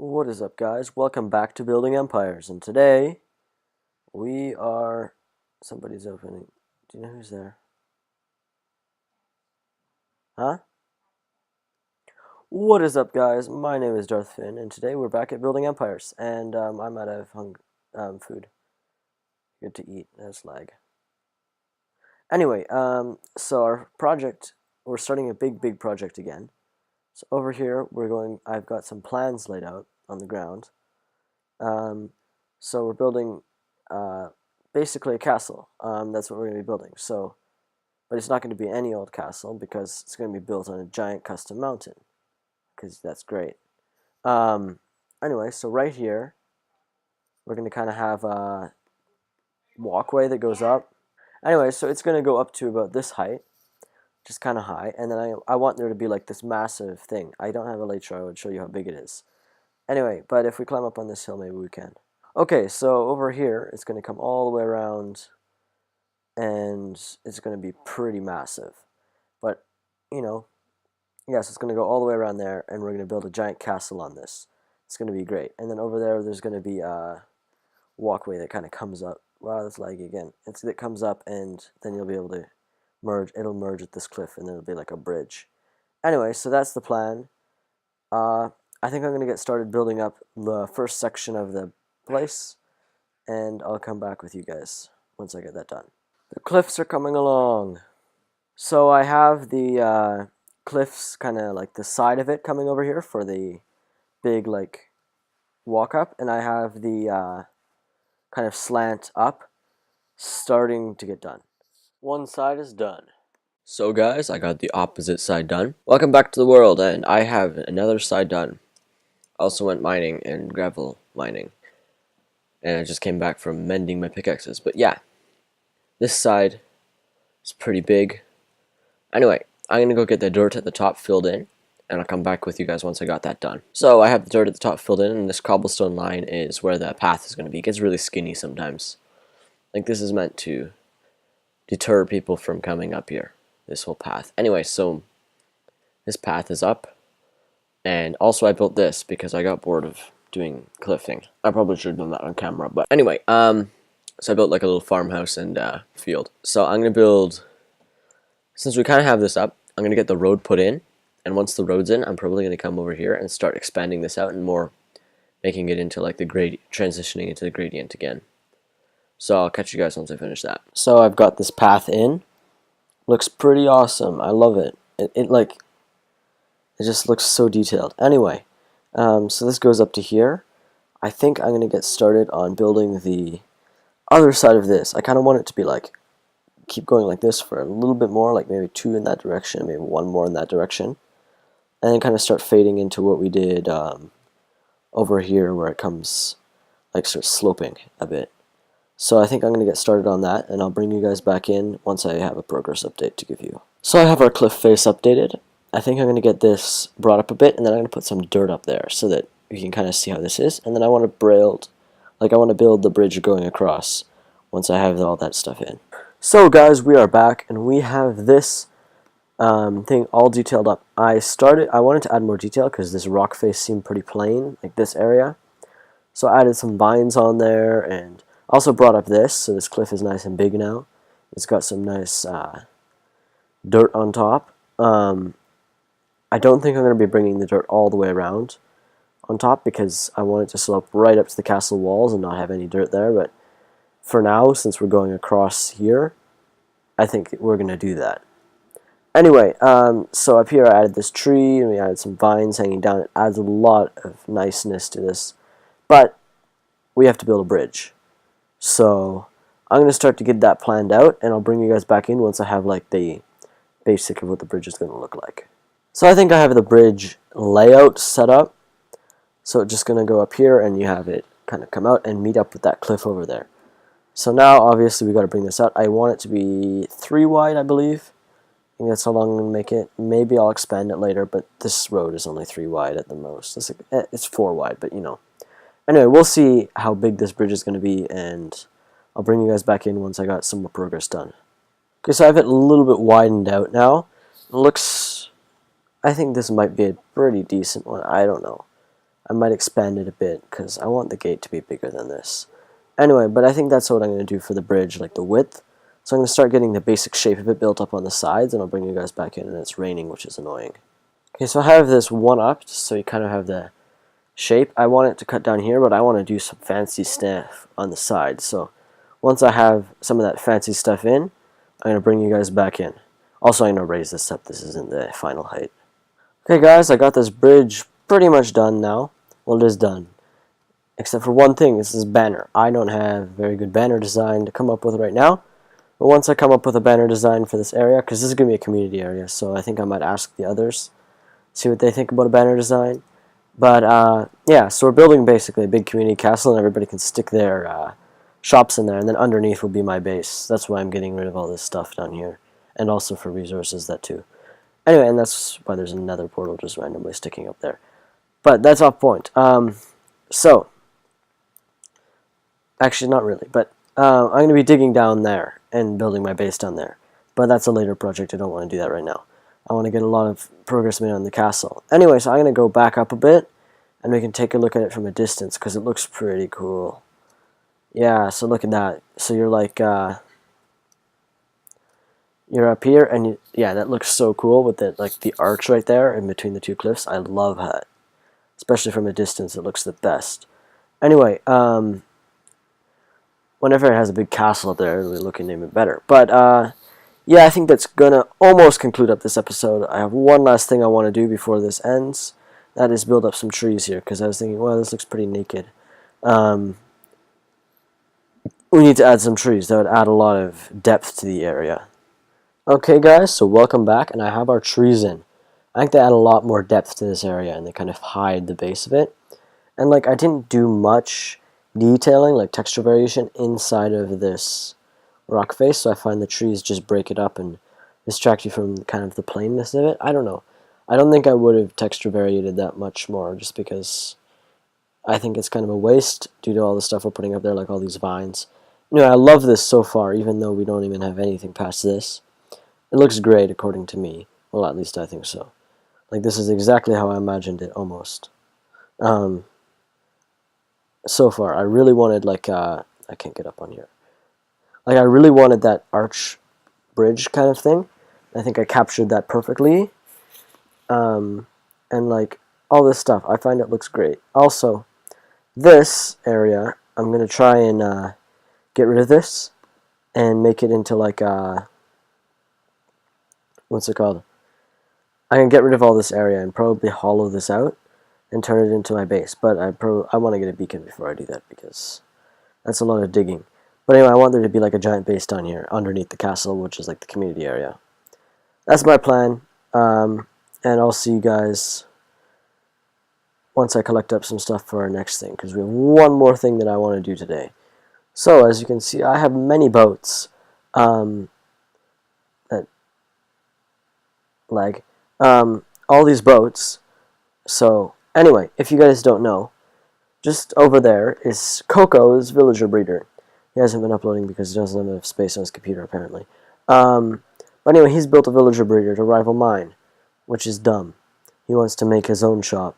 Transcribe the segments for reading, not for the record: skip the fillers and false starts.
What is up, guys? Welcome back to Building Empires, and today we are... Somebody's opening. Do you know who's there? Huh? What is up, guys? My name is Darth Finn, and today we're back at Building Empires, and I'm out of food. Good to eat. That's lag. Anyway, so our project, we're starting a big project again. So over here, I've got some plans laid out on the ground. So we're building basically a castle. That's what we're going to be building. So, but it's not going to be any old castle because it's going to be built on a giant custom mountain. Because that's great. Anyway, so right here, we're going to kind of have a walkway that goes up. Anyway, so it's going to go up to about this height, just kind of high, and then I want there to be like this massive thing. I don't have a laser, I would show you how big it is. Anyway, but if we climb up on this hill, maybe we can. Okay, so over here, it's going to come all the way around, and it's going to be pretty massive. But, you know, yes, it's going to go all the way around there, and we're going to build a giant castle on this. It's going to be great. And then over there, there's going to be a walkway that kind of comes up. Wow, that's laggy again. It comes up, and then you'll be able to merge. It'll merge with this cliff, and then it'll be like a bridge. Anyway, so that's the plan. I think I'm going to get started building up the first section of the place, and I'll come back with you guys once I get that done. The cliffs are coming along. So I have the cliffs, kind of like the side of it coming over here for the big like walk up, and I have the kind of slant up starting to get done. One side is done. So guys, I got the opposite side done. Welcome back to the world, and I have another side done. Also went mining and gravel mining, and I just came back from mending my pickaxes. But yeah, this side is pretty big. Anyway, I'm gonna go get the dirt at the top filled in, and I'll come back with you guys once I got that done. So I have the dirt at the top filled in, and this cobblestone line is where the path is gonna be. It gets really skinny sometimes. Like, this is meant to deter people from coming up here, this whole path. Anyway, so this path is up, and also I built this because I got bored of doing cliffing. I probably should have done that on camera, but anyway, so I built like a little farmhouse and field. So I'm gonna build, since we kind of have this up, I'm gonna get the road put in, and once the road's in, I'm probably gonna come over here and start expanding this out and more, making it into like the transitioning into the gradient again. So I'll catch you guys once I finish that. So I've got this path in. Looks pretty awesome. I love it. It just looks so detailed. Anyway, so this goes up to here. I think I'm going to get started on building the other side of this. I kind of want it to be like, keep going like this for a little bit more, like maybe 2 in that direction, maybe 1 more in that direction. And then kind of start fading into what we did over here where it comes, like starts sloping a bit. So I think I'm going to get started on that, and I'll bring you guys back in once I have a progress update to give you. So I have our cliff face updated. I think I'm going to get this brought up a bit, and then I'm going to put some dirt up there so that you can kind of see how this is. And then I want to build the bridge going across once I have all that stuff in. So guys, we are back, and we have this thing all detailed up. I wanted to add more detail because this rock face seemed pretty plain, like this area. So I added some vines on there, and also brought up this, so this cliff is nice and big now. It's got some nice dirt on top. I don't think I'm going to be bringing the dirt all the way around on top because I want it to slope right up to the castle walls and not have any dirt there, but for now, since we're going across here, I think we're going to do that. Anyway, so up here I added this tree, and we added some vines hanging down. It adds a lot of niceness to this, but we have to build a bridge. So I'm going to start to get that planned out, and I'll bring you guys back in once I have like the basic of what the bridge is going to look like. So I think I have the bridge layout set up. So it's just going to go up here, and you have it kind of come out and meet up with that cliff over there. So now obviously we got to bring this out. I want it to be 3 wide, I believe. I think that's how long I'm going to make it. Maybe I'll expand it later, but this road is only 3 wide at the most. It's 4 wide, but you know. Anyway, we'll see how big this bridge is going to be, and I'll bring you guys back in once I got some more progress done. Okay, so I have it a little bit widened out now. It looks, I think this might be a pretty decent one. I don't know. I might expand it a bit because I want the gate to be bigger than this. Anyway, but I think that's what I'm going to do for the bridge, like the width. So I'm going to start getting the basic shape of it built up on the sides, and I'll bring you guys back in, and it's raining, which is annoying. Okay, so I have this one up, just so you kind of have the shape. I want it to cut down here, but I want to do some fancy stuff on the side. So once I have some of that fancy stuff in, I'm going to bring you guys back in. Also, I'm going to raise this up. This isn't the final height. Okay, guys, I got this bridge pretty much done now. Well, it is done. Except for one thing, this is banner. I don't have very good banner design to come up with right now. But once I come up with a banner design for this area, because this is going to be a community area, so I think I might ask the others, see what they think about a banner design. But yeah, so we're building basically a big community castle, and everybody can stick their shops in there, and then underneath will be my base. That's why I'm getting rid of all this stuff down here, and also for resources, that too. Anyway, and that's why there's another portal just randomly sticking up there. But that's off point. So, actually not really, but I'm going to be digging down there and building my base down there. But that's a later project. I don't want to do that right now. I want to get a lot of progress made on the castle. Anyway, so I'm going to go back up a bit, and we can take a look at it from a distance, because it looks pretty cool. Yeah, so look at that. So you're like, you're up here, and yeah, that looks so cool with the arch right there in between the two cliffs. I love that. Especially from a distance, it looks the best. Anyway, whenever it has a big castle up there, it'll be looking even better. But, yeah, I think that's going to almost conclude up this episode. I have one last thing I want to do before this ends. That is build up some trees here, because I was thinking, well, this looks pretty naked. We need to add some trees. That would add a lot of depth to the area. Okay, guys, so welcome back, and I have our trees in. I think they add a lot more depth to this area, and they kind of hide the base of it. And, like, I didn't do much detailing, like texture variation, inside of this rock face, so I find the trees just break it up and distract you from kind of the plainness of it. I don't know. I don't think I would have texture variated that much more, just because I think it's kind of a waste due to all the stuff we're putting up there, like all these vines. Anyway, I love this so far, even though we don't even have anything past this. It looks great, according to me. Well, at least I think so. Like, this is exactly how I imagined it, almost. So far, I really wanted, like, I can't get up on here. Like, I really wanted that arch bridge kind of thing. I think I captured that perfectly. And, like, all this stuff, I find it looks great. Also, this area, I'm going to try and get rid of this and make it into, like, what's it called? I can get rid of all this area and probably hollow this out and turn it into my base. But I want to get a beacon before I do that, because that's a lot of digging. But anyway, I want there to be like a giant base down here underneath the castle, which is like the community area. That's my plan. And I'll see you guys once I collect up some stuff for our next thing, because we have one more thing that I want to do today. So, as you can see, I have many boats. All these boats. So anyway, if you guys don't know, just over there is Coco's villager breeder. He hasn't been uploading because he doesn't have enough space on his computer, apparently. But anyway, he's built a villager breeder to rival mine, which is dumb. He wants to make his own shop.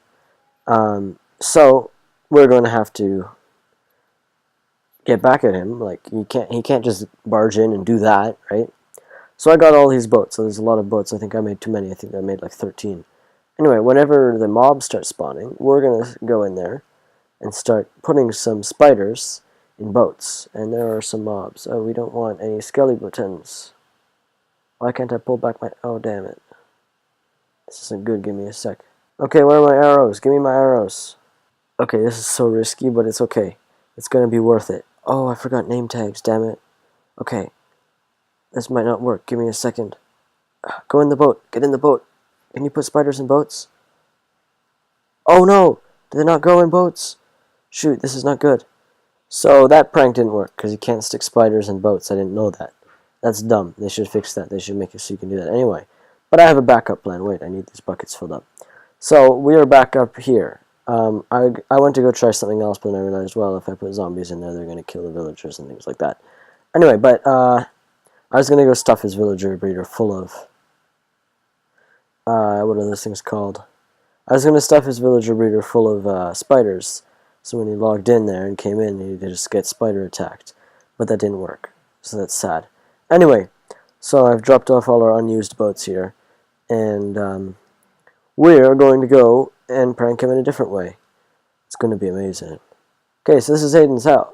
So we're going to have to get back at him. Like, he can't just barge in and do that, right? So I got all these boats. So there's a lot of boats. I think I made too many. I think I made like 13. Anyway, whenever the mobs start spawning, we're going to go in there and start putting some spiders in boats. And there are some mobs. Oh, we don't want any skeletons. Why can't I pull back my... Oh, damn it. This isn't good. Give me a sec. Okay, where are my arrows? Give me my arrows. Okay, this is so risky, but it's okay. It's going to be worth it. Oh, I forgot name tags. Damn it. Okay. This might not work. Give me a second. Go in the boat. Get in the boat. Can you put spiders in boats? Oh no! Did they not go in boats? Shoot, this is not good. So that prank didn't work, because you can't stick spiders in boats. I didn't know that. That's dumb. They should fix that. They should make it so you can do that. Anyway, but I have a backup plan. Wait, I need these buckets filled up. So we are back up here. I went to go try something else, but then I realized, well, if I put zombies in there, they're going to kill the villagers and things like that. Anyway, but I was going to go stuff his villager breeder full of... what are those things called? I was going to stuff his villager breeder full of spiders, so when he logged in there and came in, he'd just get spider attacked. But that didn't work, so that's sad. Anyway, so I've dropped off all our unused boats here, and we're going to go and prank him in a different way. It's going to be amazing. Okay, so this is Hayden's house.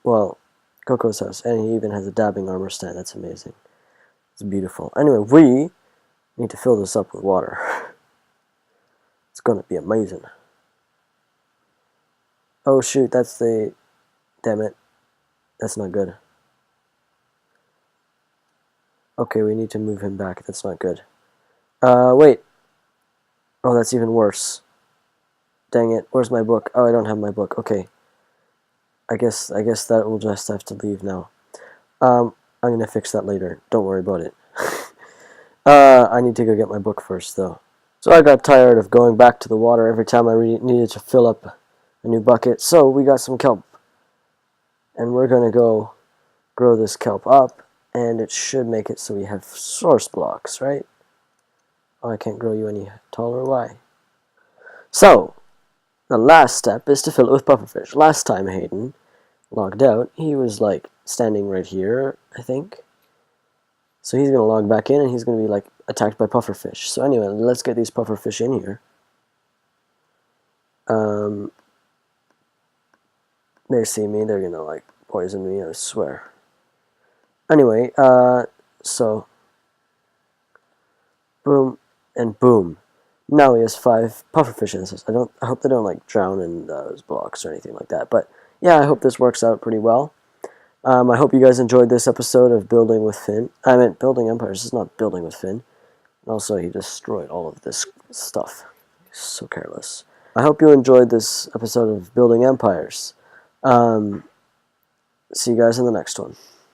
Well, Coco's house, and he even has a dabbing armor stand. That's amazing. It's beautiful. Anyway, we need to fill this up with water. It's going to be amazing. Oh shoot, that's the... Damn it. That's not good. Okay, we need to move him back. That's not good. Wait. Oh, that's even worse. Dang it. Where's my book? Oh, I don't have my book. Okay. I guess that will just have to leave now. I'm gonna fix that later. Don't worry about it. I need to go get my book first, though. So I got tired of going back to the water every time I needed to fill up a new bucket. So we got some kelp. And we're gonna go grow this kelp up, and it should make it so we have source blocks, right? Oh, I can't grow you any taller. Why? So, the last step is to fill it with pufferfish. Last time Hayden logged out, he was like standing right here, I think. So he's gonna log back in, and he's gonna be like attacked by pufferfish. So anyway, let's get these pufferfish in here. They see me, they're gonna like poison me, I swear. Anyway, so boom and boom. Now he has 5 pufferfish in this. I hope they don't like drown in those blocks or anything like that. But yeah, I hope this works out pretty well. I hope you guys enjoyed this episode of Building with Finn. I meant Building Empires. This is not Building with Finn. Also, he destroyed all of this stuff. He's so careless. I hope you enjoyed this episode of Building Empires. See you guys in the next one.